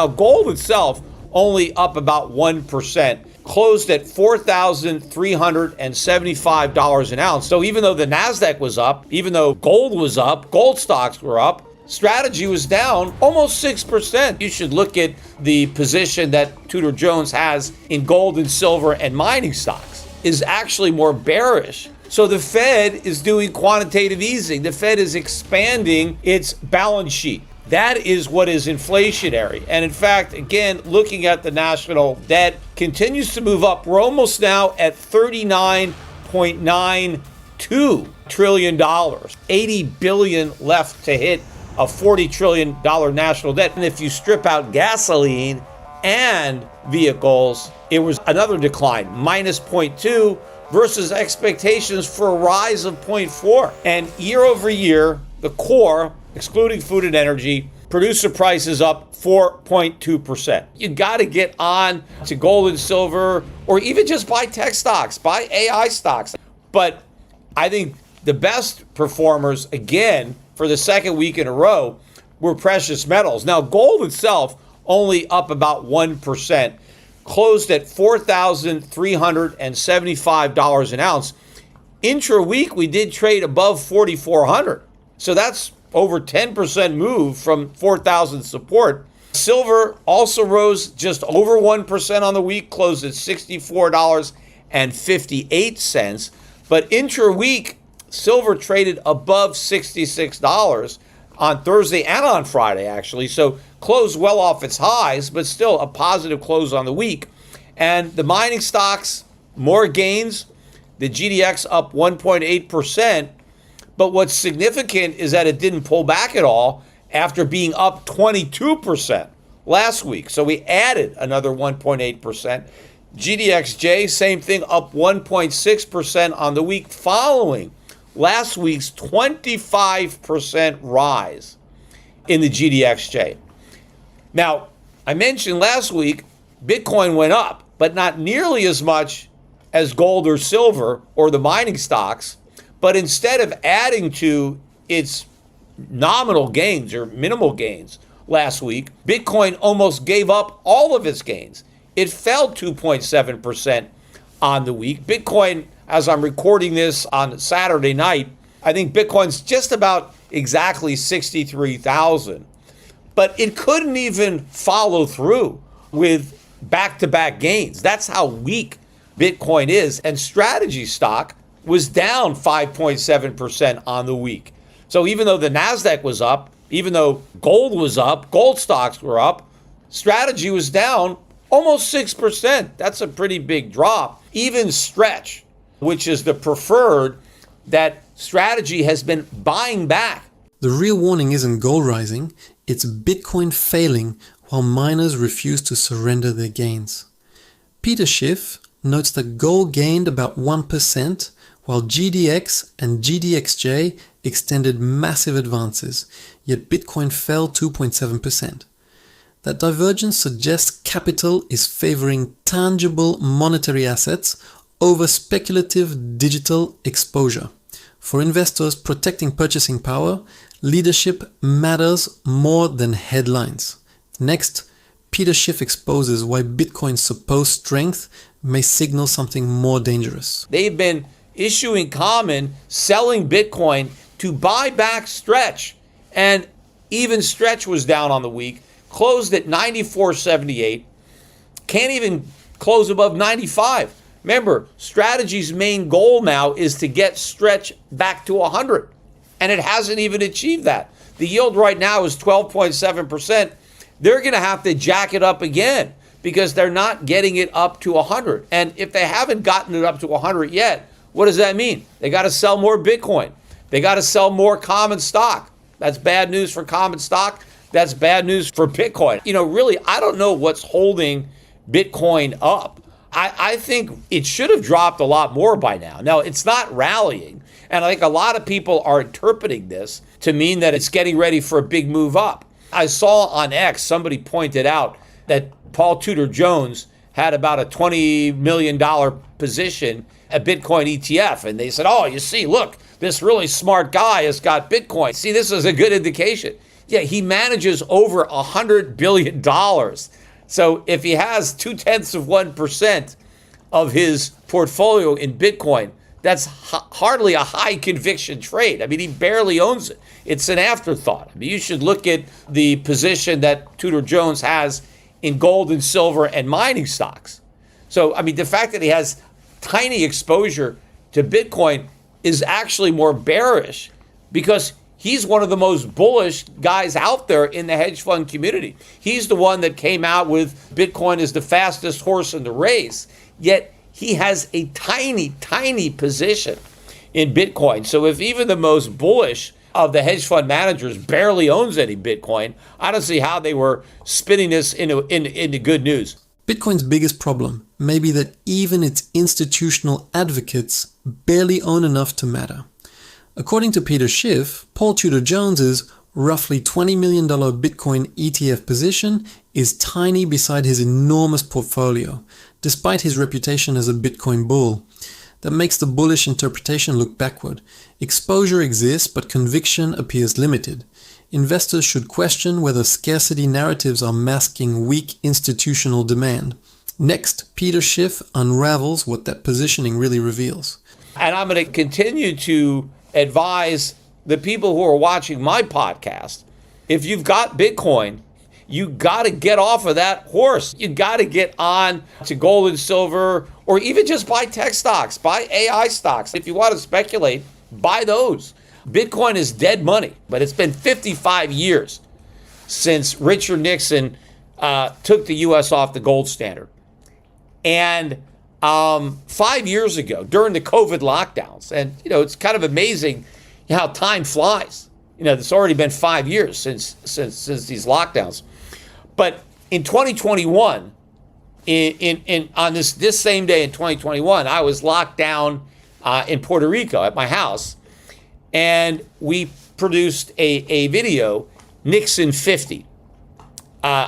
Now, gold itself only up about 1%, closed at $4,375 an ounce. So even though the NASDAQ was up, even though gold was up, gold stocks were up, strategy was down almost 6%. You should look at the position that Tudor Jones has in gold and silver and mining stocks is actually more bearish. So the Fed is doing quantitative easing. The Fed is expanding its balance sheet. That is what is inflationary. And in fact, again, looking at the national debt continues to move up. We're almost now at $39.92 trillion, 80 billion left to hit a $40 trillion national debt. And if you strip out gasoline and vehicles, it was another decline, minus 0.2 versus expectations for a rise of 0.4. And year over year, the core, excluding food and energy, producer prices up 4.2%. You got to get on to gold and silver, or even just buy tech stocks, buy AI stocks. But I think the best performers, again, for the second week in a row, were precious metals. Now, gold itself only up about 1%, closed at $4,375 an ounce. Intra-week, we did trade above 4,400. So that's over 10% move from 4,000 support. Silver also rose just over 1% on the week, closed at $64.58. But intra-week, silver traded above $66 on Thursday and on Friday, actually. So closed well off its highs, but still a positive close on the week. And the mining stocks, more gains. The GDX up 1.8%. But what's significant is that it didn't pull back at all after being up 22% last week. So we added another 1.8%. GDXJ, same thing, up 1.6% on the week following last week's 25% rise in the GDXJ. Now, I mentioned last week, Bitcoin went up, but not nearly as much as gold or silver or the mining stocks. But instead of adding to its nominal gains or minimal gains last week, Bitcoin almost gave up all of its gains. It fell 2.7% on the week. Bitcoin, as I'm recording this on Saturday night, I think Bitcoin's just about exactly 63,000. But it couldn't even follow through with back-to-back gains. That's how weak Bitcoin is. And strategy stock was down 5.7% on the week. So even though the NASDAQ was up, even though gold was up, gold stocks were up, strategy was down almost 6%. That's a pretty big drop. Even Stretch, which is the preferred that strategy has been buying back. The real warning isn't gold rising, it's Bitcoin failing while miners refuse to surrender their gains. Peter Schiff notes that gold gained about 1%, while GDX and GDXJ extended massive advances, yet Bitcoin fell 2.7%. That divergence suggests capital is favoring tangible monetary assets over speculative digital exposure. For investors protecting purchasing power, leadership matters more than headlines. Next, Peter Schiff exposes why Bitcoin's supposed strength may signal something more dangerous. They've been issuing common, selling Bitcoin to buy back Stretch. And even Stretch was down on the week, closed at 94.78, can't even close above 95. Remember, Strategy's main goal now is to get Stretch back to 100, and it hasn't even achieved that. The yield right now is 12.7%. They're going to have to jack it up again because they're not getting it up to 100. And if they haven't gotten it up to 100 yet, what does that mean? They got to sell more Bitcoin. They got to sell more common stock. That's bad news for common stock. That's bad news for Bitcoin. You know, really, I don't know what's holding Bitcoin up. I think it should have dropped a lot more by now. Now, it's not rallying. And I think a lot of people are interpreting this to mean that it's getting ready for a big move up. I saw on X, somebody pointed out that Paul Tudor Jones had about a $20 million position at Bitcoin ETF. And they said, oh, you see, look, this really smart guy has got Bitcoin. See, this is a good indication. Yeah, he manages over $100 billion. So if he has 0.2% of his portfolio in Bitcoin, that's hardly a high conviction trade. I mean, he barely owns it. It's an afterthought. I mean, you should look at the position that Tudor Jones has in gold and silver and mining stocks. So, I mean, the fact that he has tiny exposure to Bitcoin is actually more bearish because he's one of the most bullish guys out there in the hedge fund community. He's the one that came out with Bitcoin is the fastest horse in the race, yet he has a tiny, tiny position in Bitcoin. So if even the most bullish of the hedge fund managers barely owns any Bitcoin, I don't see how they were spinning this into good news. Bitcoin's biggest problem may be that even its institutional advocates barely own enough to matter. According to Peter Schiff, Paul Tudor Jones's roughly $20 million Bitcoin ETF position is tiny beside his enormous portfolio, despite his reputation as a Bitcoin bull. That makes the bullish interpretation look backward. Exposure exists, but conviction appears limited. Investors should question whether scarcity narratives are masking weak institutional demand. Next, Peter Schiff unravels what that positioning really reveals. And I'm going to continue to advise the people who are watching my podcast, if you've got Bitcoin, you got to get off of that horse. You got to get on to gold and silver, or even just buy tech stocks, buy AI stocks. If you want to speculate, buy those. Bitcoin is dead money, but it's been 55 years since Richard Nixon took the U.S. off the gold standard. And 5 years ago, during the COVID lockdowns, and it's kind of amazing how time flies. It's already been 5 years since these lockdowns. But in 2021, on this same day in 2021, I was locked down in Puerto Rico at my house, and we produced a video, Nixon 50, to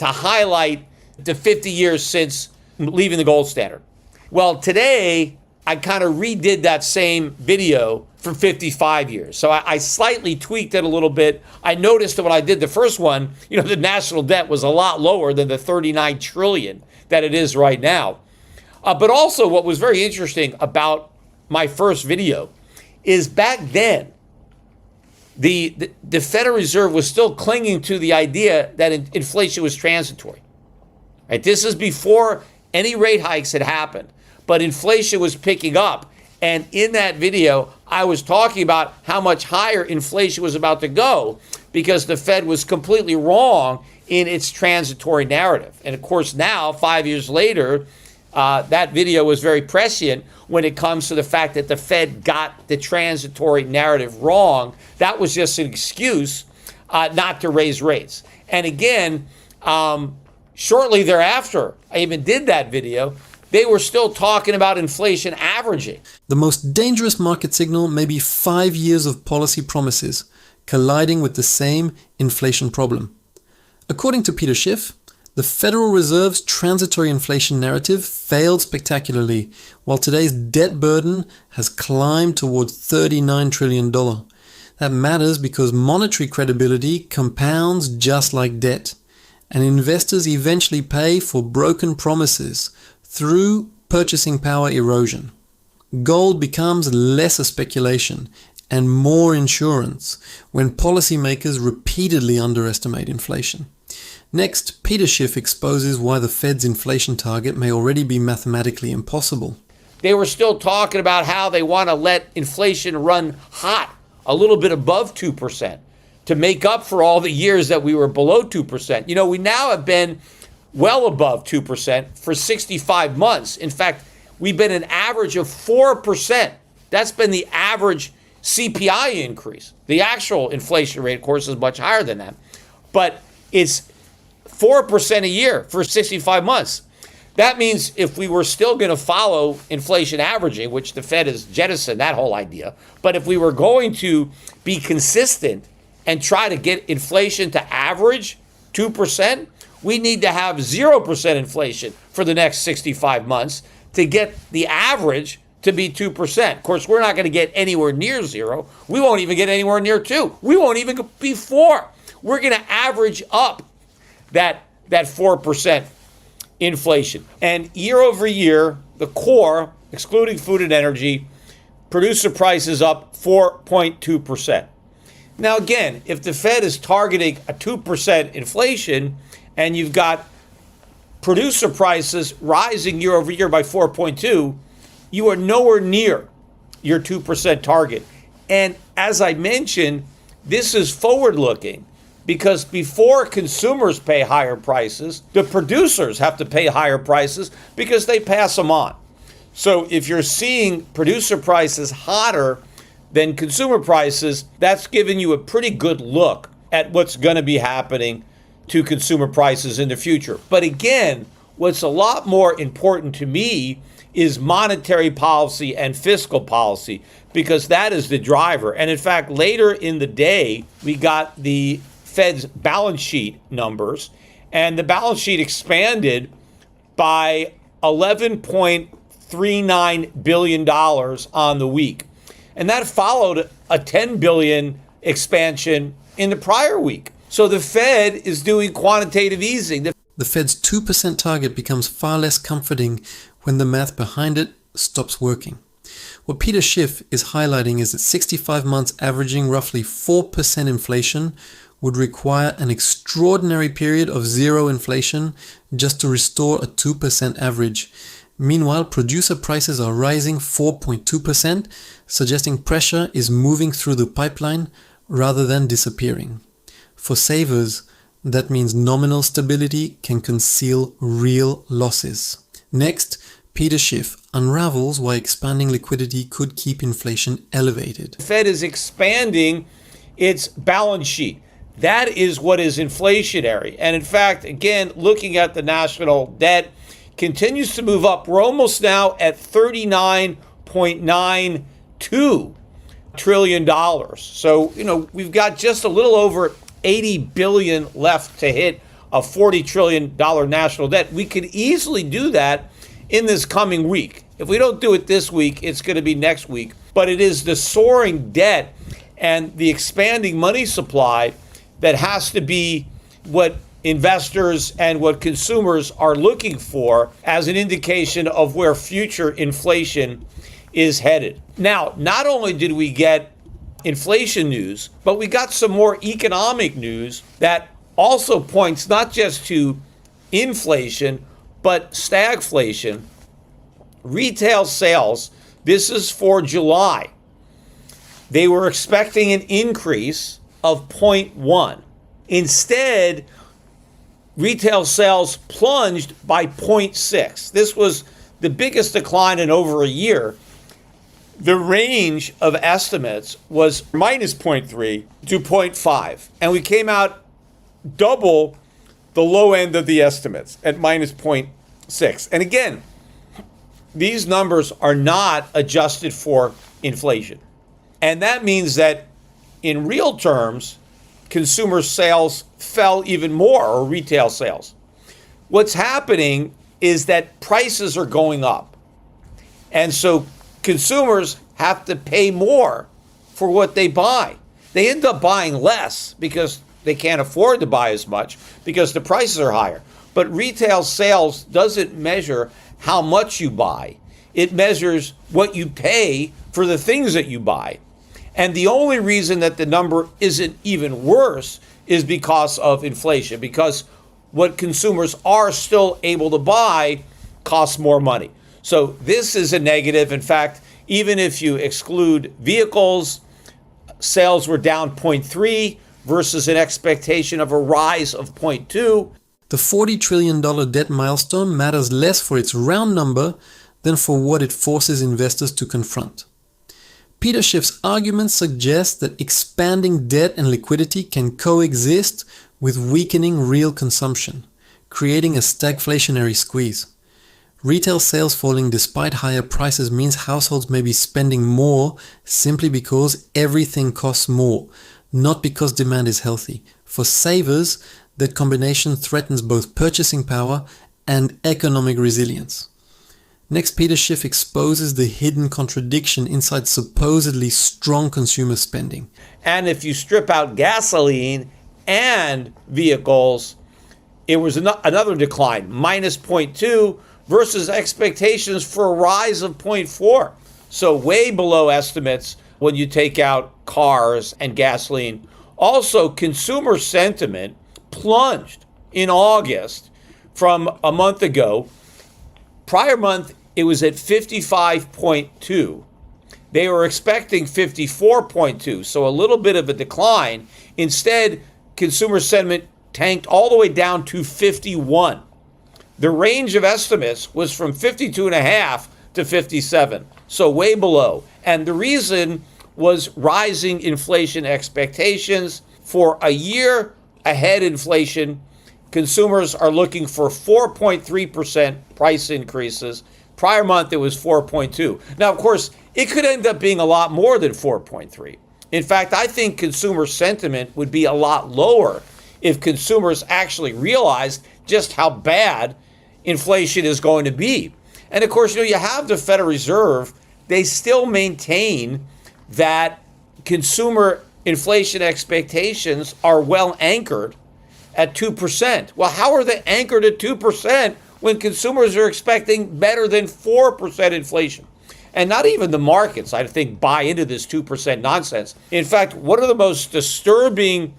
highlight the 50 years since leaving the gold standard. Well, today I kind of redid that same video for 55 years. So I slightly tweaked it a little bit. I noticed that when I did the first one, the national debt was a lot lower than the 39 trillion that it is right now. But also what was very interesting about my first video is back then, the Federal Reserve was still clinging to the idea that inflation was transitory. Right? This is before any rate hikes had happened, but inflation was picking up. And in that video, I was talking about how much higher inflation was about to go because the Fed was completely wrong in its transitory narrative. And of course, now, 5 years later, that video was very prescient when it comes to the fact that the Fed got the transitory narrative wrong. That was just an excuse not to raise rates. And again, shortly thereafter, I even did that video, they were still talking about inflation averaging. The most dangerous market signal may be 5 years of policy promises colliding with the same inflation problem. According to Peter Schiff, the Federal Reserve's transitory inflation narrative failed spectacularly, while today's debt burden has climbed towards $39 trillion. That matters because monetary credibility compounds just like debt, and investors eventually pay for broken promises through purchasing power erosion. Gold becomes less a speculation and more insurance when policymakers repeatedly underestimate inflation. Next, Peter Schiff exposes why the Fed's inflation target may already be mathematically impossible. They were still talking about how they want to let inflation run hot, a little bit above 2%, to make up for all the years that we were below 2%. We now have been well above 2% for 65 months. In fact, we've been an average of 4%. That's been the average CPI increase. The actual inflation rate, of course, is much higher than that. But it's 4% a year for 65 months. That means if we were still going to follow inflation averaging, which the Fed has jettisoned that whole idea, but if we were going to be consistent and try to get inflation to average 2%, we need to have 0% inflation for the next 65 months to get the average to be 2%. Of course, we're not going to get anywhere near 0. We won't even get anywhere near 2. We won't even be 4. We're going to average up that 4% inflation. And year over year, the core, excluding food and energy, producer prices up 4.2%. Now, again, if the Fed is targeting a 2% inflation and you've got producer prices rising year over year by 4.2, you are nowhere near your 2% target. And as I mentioned, this is forward-looking because before consumers pay higher prices, the producers have to pay higher prices because they pass them on. So if you're seeing producer prices hotter than consumer prices, that's giving you a pretty good look at what's going to be happening to consumer prices in the future. But again, what's a lot more important to me is monetary policy and fiscal policy, because that is the driver. And in fact, later in the day, we got the Fed's balance sheet numbers, and the balance sheet expanded by $11.39 billion on the week. And that followed a $10 billion expansion in the prior week. So the Fed is doing quantitative easing. The Fed's 2% target becomes far less comforting when the math behind it stops working. What Peter Schiff is highlighting is that 65 months averaging roughly 4% inflation would require an extraordinary period of zero inflation just to restore a 2% average. Meanwhile, producer prices are rising 4.2%, suggesting pressure is moving through the pipeline rather than disappearing. For savers, that means nominal stability can conceal real losses. Next, Peter Schiff unravels why expanding liquidity could keep inflation elevated. The Fed is expanding its balance sheet. That is what is inflationary. And in fact, again, looking at the national debt, continues to move up. We're almost now at $39.92 trillion. So, we've got just a little over 80 billion left to hit a $40 trillion national debt. We could easily do that in this coming week. If we don't do it this week, it's going to be next week. But it is the soaring debt and the expanding money supply that has to be what investors and what consumers are looking for as an indication of where future inflation is headed. Now, not only did we get inflation news, but we got some more economic news that also points not just to inflation, but stagflation. Retail sales, this is for July. They were expecting an increase of 0.1. Instead, retail sales plunged by 0.6. This was the biggest decline in over a year. The range of estimates was minus 0.3 to 0.5. And we came out double the low end of the estimates at minus 0.6. And again, these numbers are not adjusted for inflation. And that means that in real terms, consumer sales fell even more, or retail sales. What's happening is that prices are going up. And so consumers have to pay more for what they buy. They end up buying less because they can't afford to buy as much because the prices are higher. But retail sales doesn't measure how much you buy. It measures what you pay for the things that you buy. And the only reason that the number isn't even worse is because of inflation, because what consumers are still able to buy costs more money. So this is a negative. In fact, even if you exclude vehicles, sales were down 0.3 versus an expectation of a rise of 0.2. The $40 trillion debt milestone matters less for its round number than for what it forces investors to confront. Peter Schiff's argument suggests that expanding debt and liquidity can coexist with weakening real consumption, creating a stagflationary squeeze. Retail sales falling despite higher prices means households may be spending more simply because everything costs more, not because demand is healthy. For savers, that combination threatens both purchasing power and economic resilience. Next, Peter Schiff exposes the hidden contradiction inside supposedly strong consumer spending. And if you strip out gasoline and vehicles, it was another decline, minus 0.2 versus expectations for a rise of 0.4. So way below estimates when you take out cars and gasoline. Also, consumer sentiment plunged in August from a month ago. Prior month, it was at 55.2. They were expecting 54.2, so a little bit of a decline. Instead, consumer sentiment tanked all the way down to 51. The range of estimates was from 52.5 to 57, so way below. And the reason was rising inflation expectations. For a year ahead inflation, consumers are looking for 4.3% price increases. Prior month, it was 4.2. Now, of course, it could end up being a lot more than 4.3. In fact, I think consumer sentiment would be a lot lower if consumers actually realized just how bad inflation is going to be. And of course, you have the Federal Reserve. They still maintain that consumer inflation expectations are well anchored at 2%. Well, how are they anchored at 2% when consumers are expecting better than 4% inflation? And not even the markets, I think, buy into this 2% nonsense. In fact, one of the most disturbing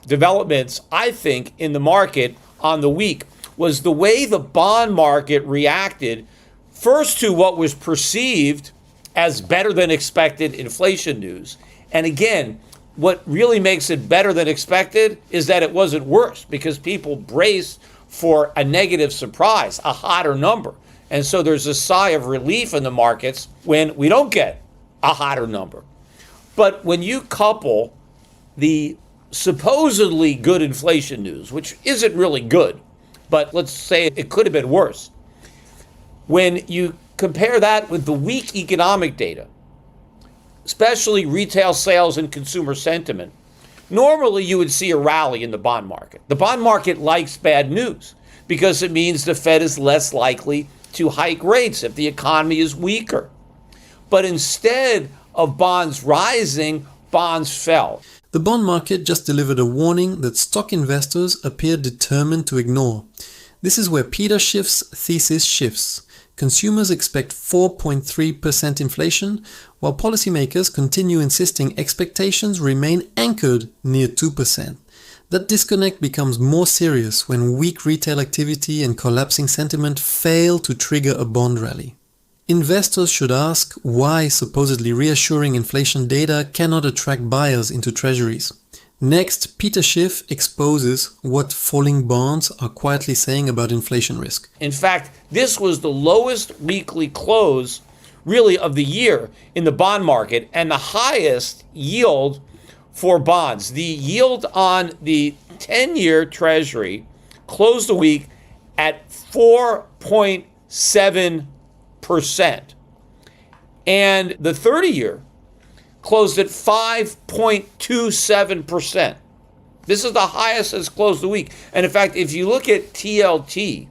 developments, I think, in the market on the week was the way the bond market reacted first to what was perceived as better than expected inflation news. And again, what really makes it better than expected is that it wasn't worse because people braced for a negative surprise, a hotter number. And so there's a sigh of relief in the markets when we don't get a hotter number. But when you couple the supposedly good inflation news, which isn't really good, but let's say it could have been worse, when you compare that with the weak economic data, especially retail sales and consumer sentiment, normally you would see a rally in the bond market. The bond market likes bad news because it means the Fed is less likely to hike rates if the economy is weaker. But instead of bonds rising, bonds fell. The bond market just delivered a warning that stock investors appear determined to ignore. This is where Peter Schiff's thesis shifts. Consumers expect 4.3% inflation, while policymakers continue insisting expectations remain anchored near 2%. That disconnect becomes more serious when weak retail activity and collapsing sentiment fail to trigger a bond rally. Investors should ask why supposedly reassuring inflation data cannot attract buyers into Treasuries. Next, Peter Schiff exposes what falling bonds are quietly saying about inflation risk. In fact, this was the lowest weekly close, really, of the year in the bond market and the highest yield for bonds. The yield on the 10-year Treasury closed the week at 4.7%. And the 30-year closed at 5.27%. This is the highest it's closed the week. And in fact, if you look at TLT,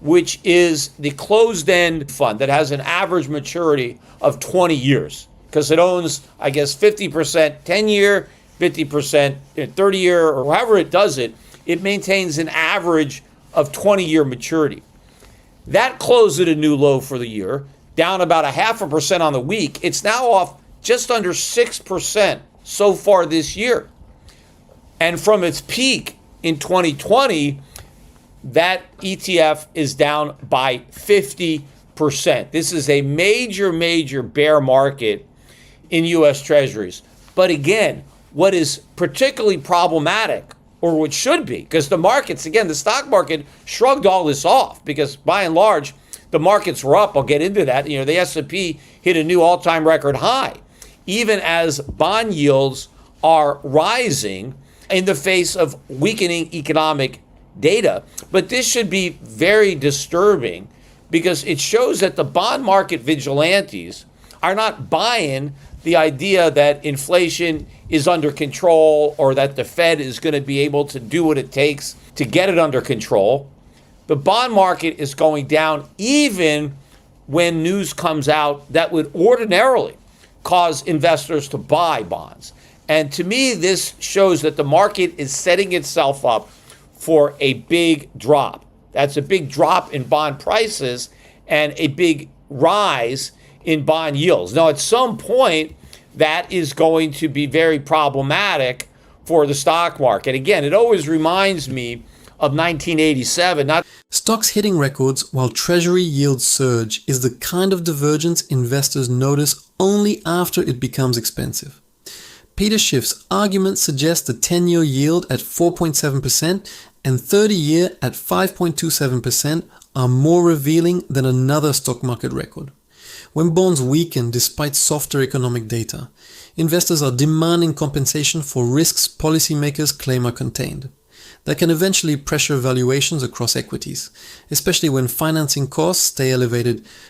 which is the closed-end fund that has an average maturity of 20 years, because it owns, I guess, 50% 10-year, 50% 30-year, or however it does it, it maintains an average of 20-year maturity. That closed at a new low for the year, down about 0.5% on the week. It's now off just under 6% so far this year. And from its peak in 2020, that ETF is down by 50%. This is a major bear market in U.S. Treasuries. But again, what is particularly problematic, or what should be, because the markets, again, the stock market shrugged all this off because by and large, the markets were up. I'll get into that. The S&P hit a new all-time record high, even as bond yields are rising in the face of weakening economic data. But this should be very disturbing because it shows that the bond market vigilantes are not buying the idea that inflation is under control or that the Fed is going to be able to do what it takes to get it under control. The bond market is going down even when news comes out that would ordinarily cause investors to buy bonds. And to me, this shows that the market is setting itself up for a big drop. That's a big drop in bond prices and a big rise in bond yields. Now, at some point, that is going to be very problematic for the stock market. Again, it always reminds me of 1987. Stocks hitting records while Treasury yields surge is the kind of divergence investors notice only after it becomes expensive. Peter Schiff's argument suggests the 10-year yield at 4.7% and 30-year at 5.27% are more revealing than another stock market record. When bonds weaken despite softer economic data, investors are demanding compensation for risks policymakers claim are contained. That can eventually pressure valuations across equities, especially when financing costs stay elevated